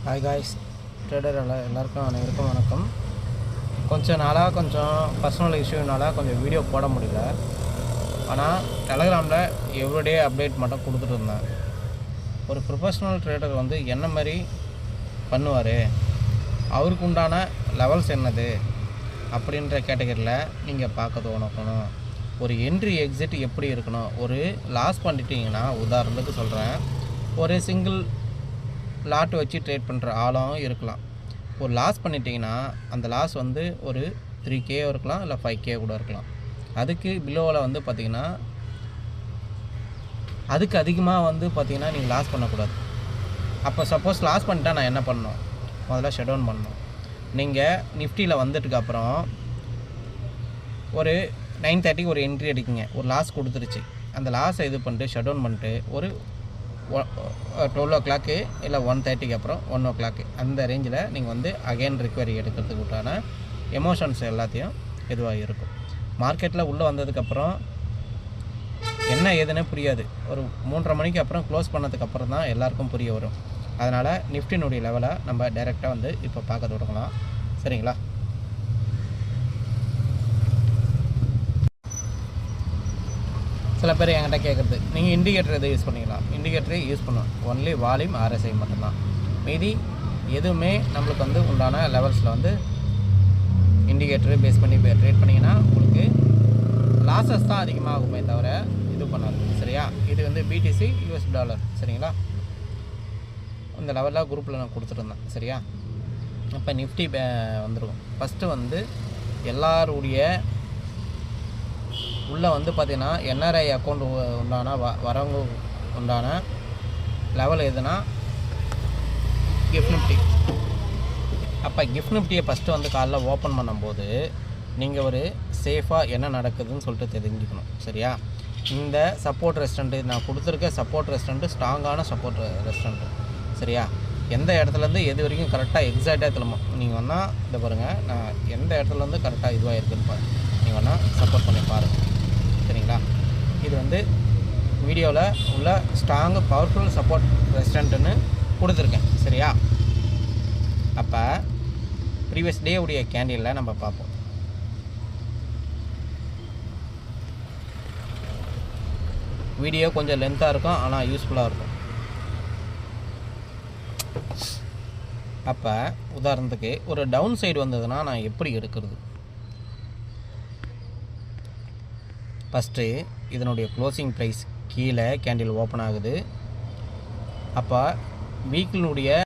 Hi guys, trader எல்லாருக்கும் அனைவருக்கும் வணக்கம். கொஞ்சம் நாளாக பர்சனல் இஷ்யூனால கொஞ்சம் வீடியோ போட முடியல. ஆனால் டெலகிராமில் எவ்ரிடே அப்டேட் மட்டும் கொடுத்துட்டு இருந்தேன். ஒரு ப்ரொஃபஷ்னல் ட்ரேடர் என்ன மாதிரி பண்ணுவார், அவருக்கு உண்டான லெவல்ஸ் என்னது அப்படின்ற கேட்டகரியில் நீங்கள் பார்க்க தோணக்கணும். ஒரு என்ட்ரி எக்ஸிட் எப்படி இருக்கணும். ஒரு லாஸ் பண்ணிட்டீங்கன்னா, உதாரணத்துக்கு சொல்கிறேன், ஒரு சிங்கிள் லாட் வச்சு ட்ரேட் பண்ணுற ஆளும் இருக்கலாம். ஒரு லாஸ் பண்ணிட்டீங்கன்னா அந்த லாஸ் ஒரு 3K இருக்கலாம், இல்லை 5K கூட இருக்கலாம். அதுக்கு பிலோவில் பார்த்திங்கன்னா, அதுக்கு அதிகமாக பார்த்திங்கன்னா நீங்கள் லாஸ் பண்ணக்கூடாது. அப்போ சப்போஸ் லாஸ் பண்ணிட்டா நான் என்ன பண்ணணும், முதல்ல ஷட் டவுன் பண்ணணும். நீங்கள் நிஃப்டியில் வந்துட்டுக்கப்புறம் ஒரு 9:30 ஒரு என்ட்ரி அடிக்குங்க. ஒரு லாஸ் கொடுத்துருச்சு, அந்த லாஸை இது பண்ணிட்டு ஷட் டவுன் பண்ணிட்டு ஒரு 12 o'clock இல்லை 1:30 அப்புறம் 1 o'clock அந்த ரேஞ்சில் நீங்கள் அகைன் ரிக்கவரி எடுக்கிறதுக்கு உண்டான எமோஷன்ஸ் எல்லாத்தையும் இதுவாக இருக்கும். மார்க்கெட்டில் உள்ளே வந்ததுக்கப்புறம் என்ன ஏதுன்னு புரியாது. ஒரு 3:30 மணிக்கு அப்புறம் க்ளோஸ் பண்ணதுக்கப்புறம் தான் எல்லாருக்கும் புரிய வரும். அதனால் நிஃப்டினுடைய லெவலை நம்ம டைரெக்டாக இப்போ பார்க்க தொடங்கலாம். சரிங்களா? சில பேர் என்கிட்ட கேட்குறது, நீங்கள் இண்டிகேட்டர் எது யூஸ் பண்ணிக்கலாம்? இண்டிகேட்டரே யூஸ் பண்ணுவோம். ஒன்லி வால்யூம் RSI மட்டும்தான். மீதி எதுவுமே நம்மளுக்கு உண்டான லெவல்ஸில் இண்டிகேட்டரு பேஸ் பண்ணி ட்ரேட் பண்ணிங்கன்னா உங்களுக்கு லாஸஸ் தான் அதிகமாகுமே தவிர இது பண்ணாது. சரியா? இது BTC $. சரிங்களா? இந்த லெவலில் குரூப்பில் நான் கொடுத்துருந்தேன். சரியா? இப்போ நிஃப்டி வந்துருக்கும். ஃபஸ்ட்டு எல்லாருடைய உள்ளே பார்த்திங்கன்னா NRI அக்கௌண்ட் உண்டான வரவங்க உண்டான லெவல் எதுனா கிஃப்ட் நிஃப்டி. அப்போ கிஃப்ட் நிஃப்டியை ஃபஸ்ட்டு காலைல ஓப்பன் பண்ணும்போது நீங்கள் ஒரு சேஃபாக என்ன நடக்குதுன்னு சொல்லிட்டு தெரிஞ்சுக்கணும். சரியா? இந்த சப்போர்ட் ரெஸ்டண்ட்டு நான் கொடுத்துருக்க சப்போர்ட் ரெஸ்டண்ட்டு ஸ்ட்ராங்கான சப்போர்ட் ரெஸ்டண்ட்டு. சரியா? எந்த இடத்துலேருந்து எது வரைக்கும் கரெக்டாக எக்ஸாக்டாக திரும்பும். நீங்கள் இந்த பாருங்கள், நான் எந்த இடத்துலேருந்து கரெக்டாக இதுவாக இருக்குன்னு நீங்கள் சப்போர்ட் பண்ணி பாருங்கள். சரிங்களா? இது வீடியோவில் உள்ள ஸ்ட்ராங் பவர்ஃபுல் சப்போர்ட் ரெஸ்டண்ட்டுன்னு கொடுத்துருக்கேன். சரியா? அப்போ ப்ரீவியஸ் டே உடைய கேண்டிலில் நம்ம பார்ப்போம். வீடியோ கொஞ்சம் லென்த்தாக இருக்கும், ஆனால் யூஸ்ஃபுல்லாக இருக்கும். அப்போ உதாரணத்துக்கு ஒரு டவுன் சைடு வந்ததுன்னா நான் எப்படி எடுக்கிறது? ஃபஸ்ட்டு இதனுடைய க்ளோசிங் ப்ரைஸ் கீழே கேண்டில் ஓப்பன் ஆகுது. அப்போ வீக்கினுடைய